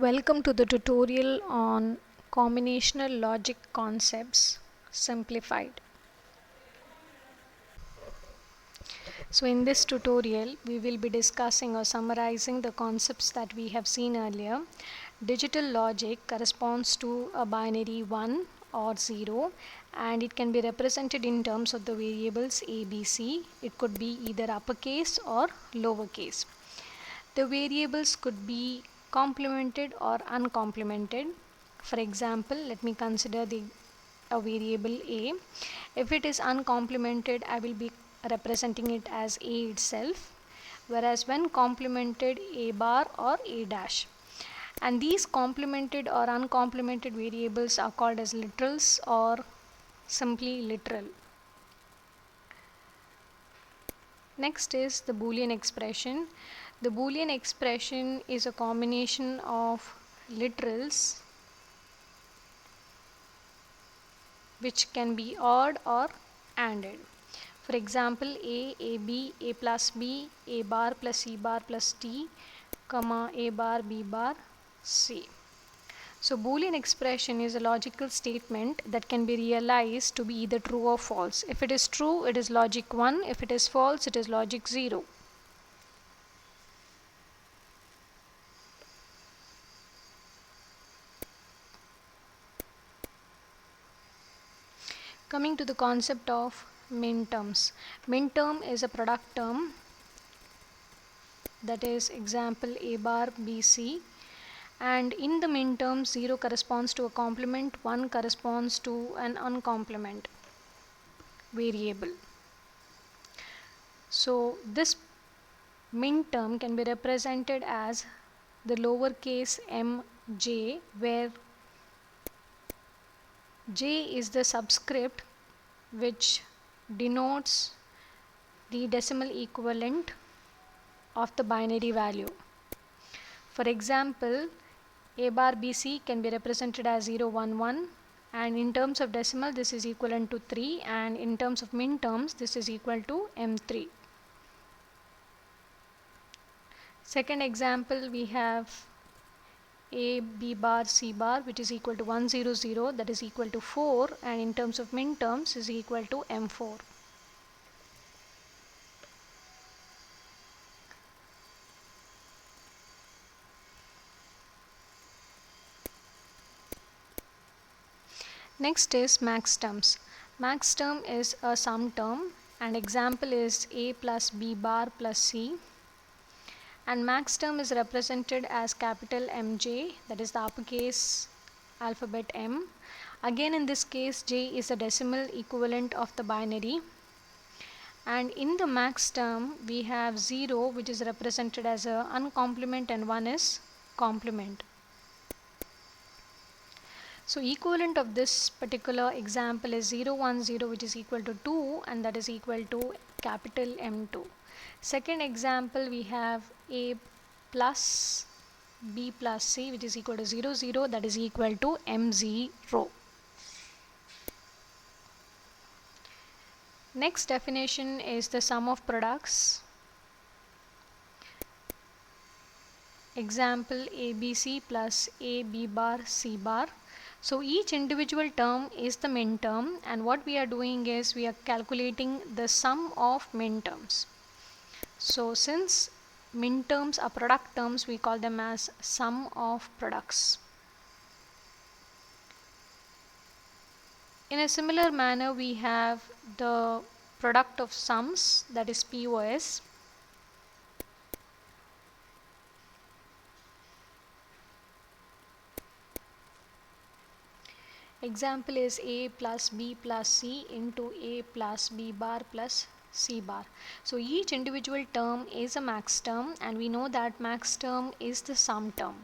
Welcome to the tutorial on combinational logic concepts simplified. So in this tutorial we will be discussing or summarizing the concepts that we have seen earlier. Digital logic corresponds to a binary 1 or 0 and it can be represented in terms of the variables a, b, c. It could be either uppercase or lowercase. The variables could be complemented or uncomplemented. For example, let me consider a variable a. If it is uncomplemented, I will be representing it as a itself, whereas when complemented, a bar or a dash. And these complemented or uncomplemented variables are called as literals or simply literal. Next is the Boolean expression. The Boolean expression is a combination of literals which can be odd or ANDed. For example, A, AB, A plus B, A bar plus C bar plus D, comma, A bar, B bar, C. So Boolean expression is a logical statement that can be realized to be either true or false. If it is true, it is logic 1. If it is false, it is logic 0. Coming to the concept of minterms. Minterm is a product term, that is example A bar B C, and in the minterm 0 corresponds to a complement, 1 corresponds to an uncomplement variable. So this minterm can be represented as the lowercase mj, where j is the subscript which denotes the decimal equivalent of the binary value. For example, a bar bc can be represented as 0, 1, 1, and in terms of decimal this is equivalent to 3, and in terms of min terms this is equal to m3. Second example, we have a b bar c bar, which is equal to 1, 0, 0, that is equal to 4, and in terms of min terms is equal to m4. Next is max terms. Max term is a sum term, and example is a plus b bar plus c, and max term is represented as capital MJ, that is the uppercase alphabet M. Again in this case j is the decimal equivalent of the binary, and in the max term we have 0 which is represented as a uncomplement and 1 is complement. So equivalent of this particular example is 0, 1, 0, which is equal to 2, and that is equal to capital M2. Second example, we have a plus b plus c, which is equal to 0, 0, that is equal to M0. Next definition is the sum of products. Example, ABC plus AB bar C bar. So each individual term is the min term, and what we are doing is we are calculating the sum of min terms. So since min terms are product terms, we call them as sum of products. In a similar manner, we have the product of sums, that is POS. Example is a plus b plus c into a plus b bar plus c bar. So each individual term is a max term, and we know that max term is the sum term.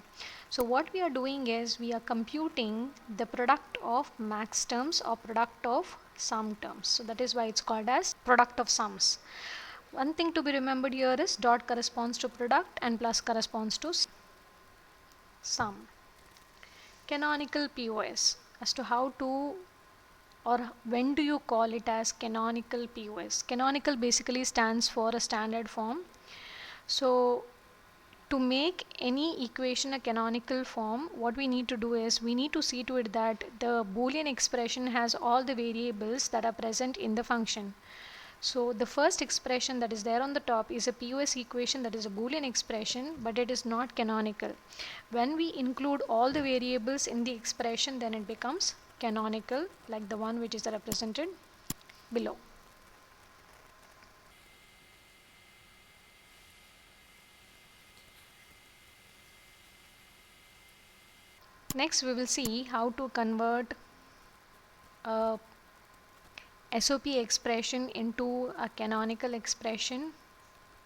So what we are doing is we are computing the product of max terms or product of sum terms. So that is why it's called as product of sums. One thing to be remembered here is dot corresponds to product and plus corresponds to sum. Canonical POS. As to how to or when do you call it as canonical POS? Canonical basically stands for a standard form. So To make any equation a canonical form, what we need to do is we need to see to it that the Boolean expression has all the variables that are present in the function. So the first expression that is there on the top is a POS equation, that is a Boolean expression, but it is not canonical. When we include all the variables in the expression, then it becomes canonical, like the one which is represented below. Next, we will see how to convert a SOP expression into a canonical expression,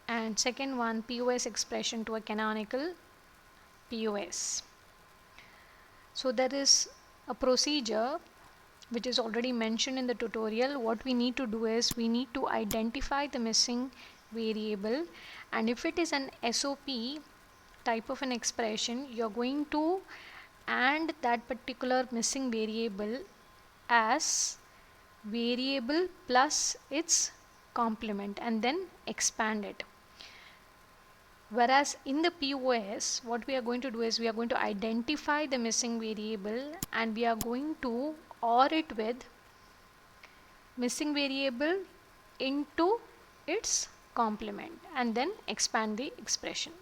and second one, POS expression to a canonical POS. So there is a procedure which is already mentioned in the tutorial. What we need to do is we need to identify the missing variable, and if it is an SOP type of an expression, you're going to AND that particular missing variable as variable plus its complement and then expand it. Whereas in the POS, what we are going to do is we are going to identify the missing variable and we are going to OR it with missing variable into its complement and then expand the expression.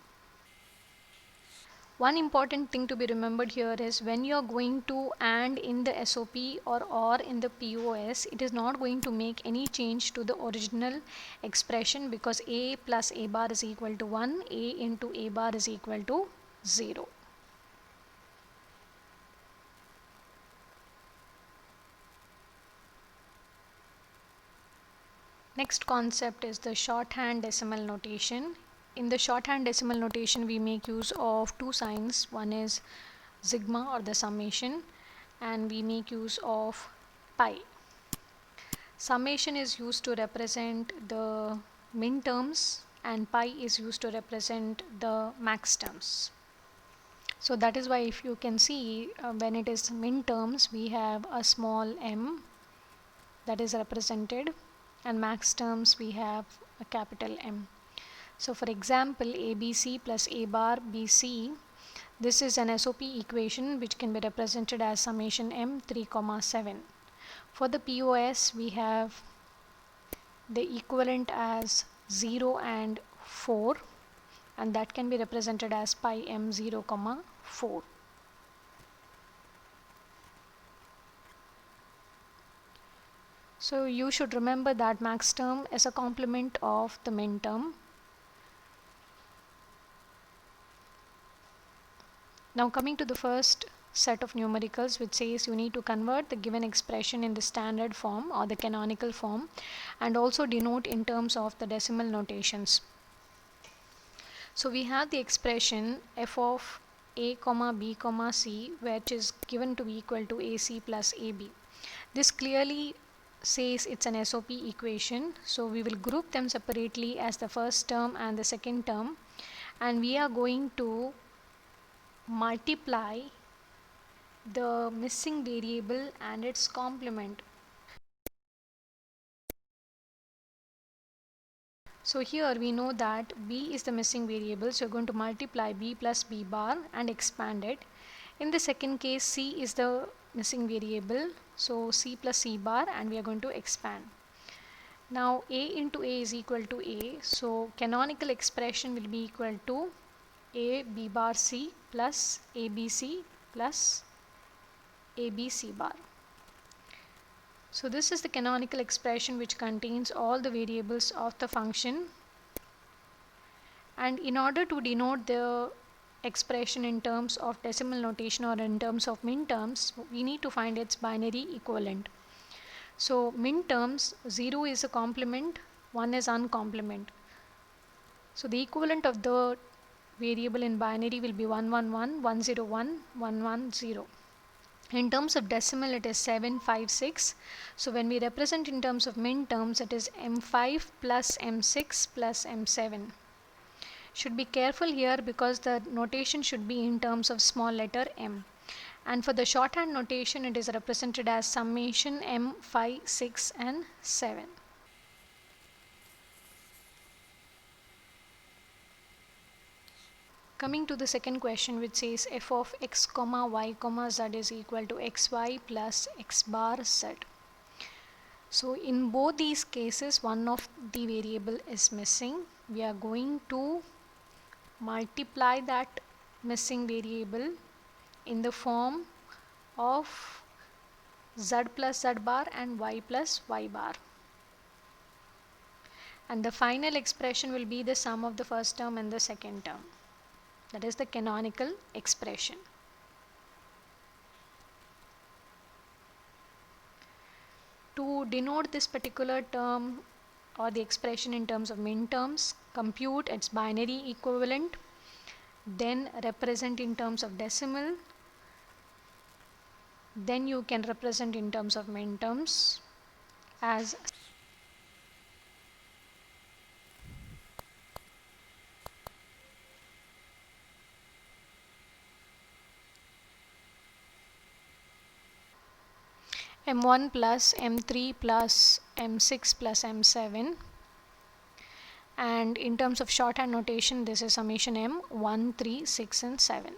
One important thing to be remembered here is when you are going to AND in the SOP or OR in the POS, it is not going to make any change to the original expression, because A plus A bar is equal to 1, A into A bar is equal to 0. Next concept is the shorthand decimal notation. In the shorthand decimal notation, we make use of two signs. One is sigma or the summation, and we make use of pi. Summation is used to represent the min terms and pi is used to represent the max terms. So that is why if you can see when it is min terms, we have a small m that is represented, and max terms we have a capital M. So for example, ABC plus A bar BC, this is an SOP equation which can be represented as summation M 3, 7. For the POS, we have the equivalent as 0 and 4, and that can be represented as pi M 0, 4. So you should remember that max term is a complement of the min term. Now coming to the first set of numericals, which says you need to convert the given expression in the standard form or the canonical form and also denote in terms of the decimal notations. So we have the expression f of a comma b comma c, which is given to be equal to ac plus ab. This clearly says it's an SOP equation, so we will group them separately as the first term and the second term, and we are going to multiply the missing variable and its complement. So here we know that b is the missing variable, so we're going to multiply b plus b bar and expand it. In the second case, c is the missing variable, so c plus c bar, and we are going to expand. Now a into a is equal to a, so canonical expression will be equal to a b bar c plus abc plus abc bar. So this is the canonical expression which contains all the variables of the function, and in order to denote the expression in terms of decimal notation or in terms of min terms, we need to find its binary equivalent. So min terms, 0 is a complement, 1 is uncomplement. So the equivalent of the variable in binary will be 111, 101, 110. In terms of decimal, it is 756. So when we represent in terms of min terms, it is m5 plus m6 plus m7. Should be careful here because the notation should be in terms of small letter m. And for the shorthand notation, it is represented as summation m5, 6 and 7. Coming to the second question, which says f of x comma y comma z is equal to xy plus x bar z. So in both these cases, one of the variable is missing. We are going to multiply that missing variable in the form of z plus z bar and y plus y bar. And the final expression will be the sum of the first term and the second term. That is the canonical expression. To denote this particular term or the expression in terms of min terms, compute its binary equivalent, then represent in terms of decimal, then you can represent in terms of min terms as m1 plus m3 plus m6 plus m7, and in terms of shorthand notation this is summation m 1, 3, 6 and 7.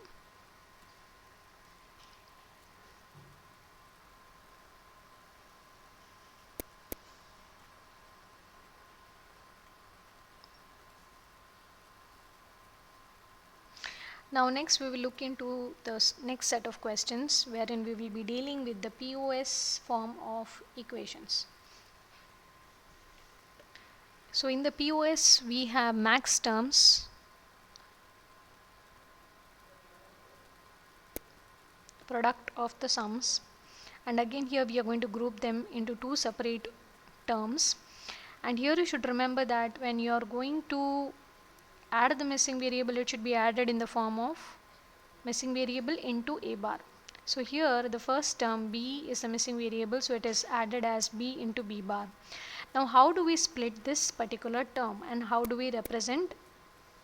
Now next we will look into the next set of questions wherein we will be dealing with the POS form of equations. So in the POS we have max terms, product of the sums, and again here we are going to group them into two separate terms. And here you should remember that when you are going to add the missing variable, it should be added in the form of missing variable into a bar. So here the first term b is the missing variable, so it is added as b into b bar. Now how do we split this particular term and how do we represent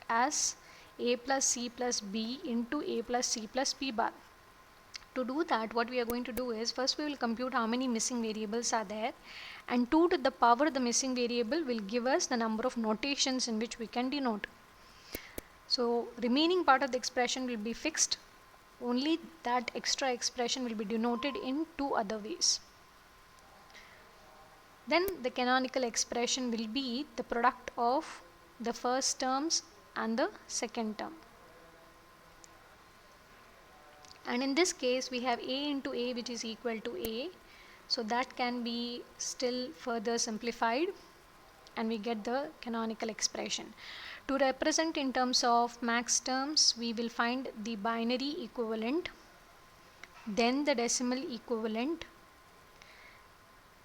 as a plus c plus b into a plus c plus b bar? To do that, what we are going to do is first we will compute how many missing variables are there, and 2 to the power the missing variable will give us the number of notations in which we can denote. So remaining part of the expression will be fixed, only that extra expression will be denoted in two other ways. Then the canonical expression will be the product of the first terms and the second term. And in this case we have a into a which is equal to a, so that can be still further simplified and we get the canonical expression. To represent in terms of max terms, we will find the binary equivalent, then the decimal equivalent,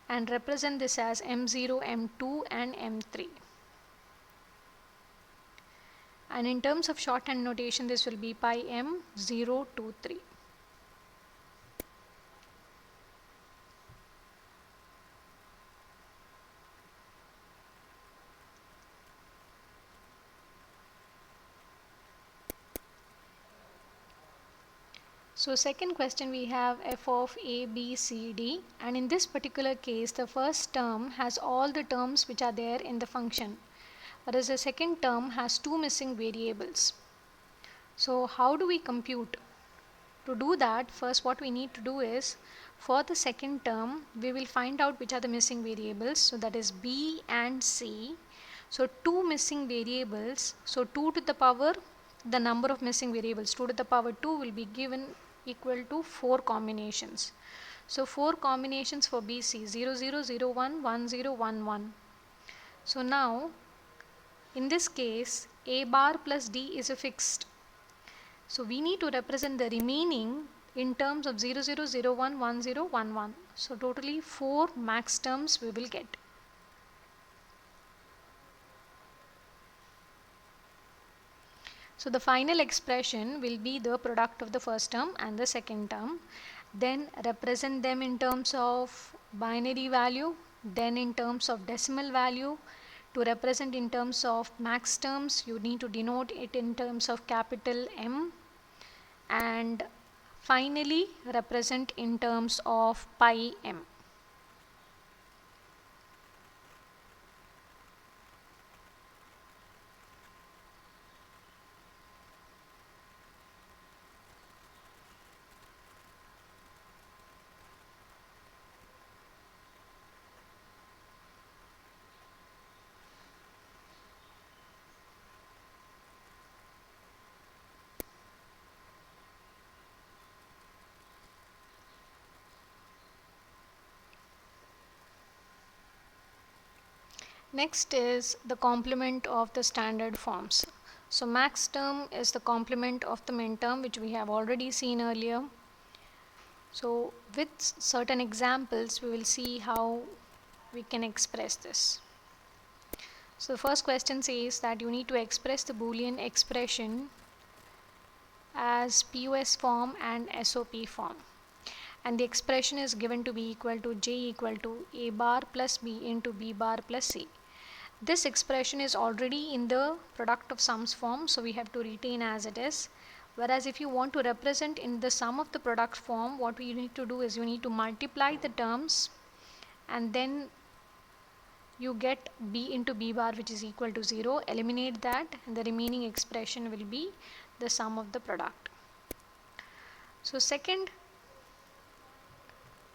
and represent this as m0, m2 and m3. And in terms of shorthand notation, this will be pi m 0, 2, 3. So second question we have f of a, b, c, d, and in this particular case the first term has all the terms which are there in the function, whereas the second term has two missing variables. So how do we compute? To do that, first what we need to do is, for the second term we will find out which are the missing variables, so that is b and c. So two missing variables, so 2 to the power the number of missing variables 2 to the power 2 will be given equal to 4 combinations. So 4 combinations for BC 0 0 0 1 1 0 1 1. So now in this case a bar plus d is a fixed, so we need to represent the remaining in terms of 0 0 0 1 1 0 1 1. So totally 4 max terms we will get. So the final expression will be the product of the first term and the second term. Then represent them in terms of binary value, then in terms of decimal value. To represent in terms of max terms, you need to denote it in terms of capital M, and finally represent in terms of pi m. Next is the complement of the standard forms. So max term is the complement of the min term, which we have already seen earlier. So with certain examples we will see how we can express this. So the first question says that you need to express the Boolean expression as POS form and SOP form, and the expression is given to be equal to J equal to A bar plus B into B bar plus C. This expression is already in the product of sums form, so we have to retain as it is. Whereas if you want to represent in the sum of the product form, what we need to do is you need to multiply the terms and then you get B into B bar, which is equal to 0. Eliminate that and the remaining expression will be the sum of the product. So second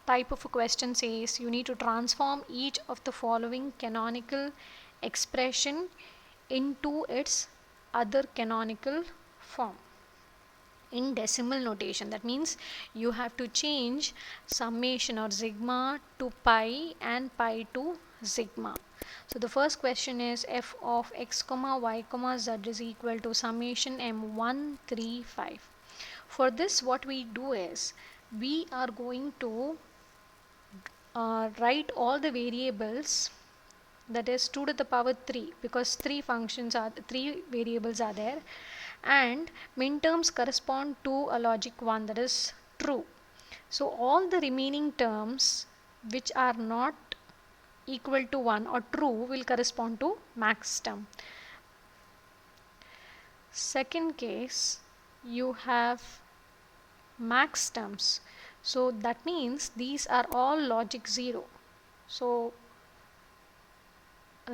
type of a question says you need to transform each of the following canonical expression into its other canonical form in decimal notation. That means you have to change summation or sigma to pi and pi to sigma. So the first question is f of x comma y comma z is equal to summation m135. For this, what we do is we are going to write all the variables, that is 2 to the power 3, because three variables are there, and min terms correspond to a logic 1, that is true. So all the remaining terms which are not equal to 1 or true will correspond to max term. Second case, you have max terms, so that means these are all logic 0. So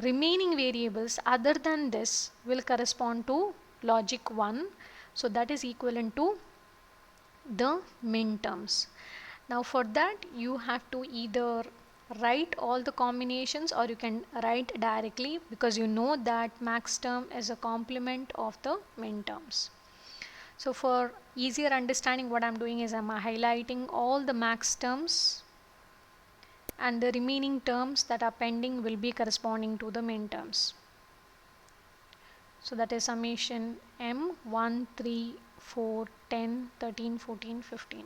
remaining variables other than this will correspond to logic 1, so that is equivalent to the min terms. Now for that you have to either write all the combinations or you can write directly, because you know that max term is a complement of the min terms. So for easier understanding, what I'm doing is I'm highlighting all the max terms and the remaining terms that are pending will be corresponding to the min terms. So that is summation m 1 3 4 10 13 14 15.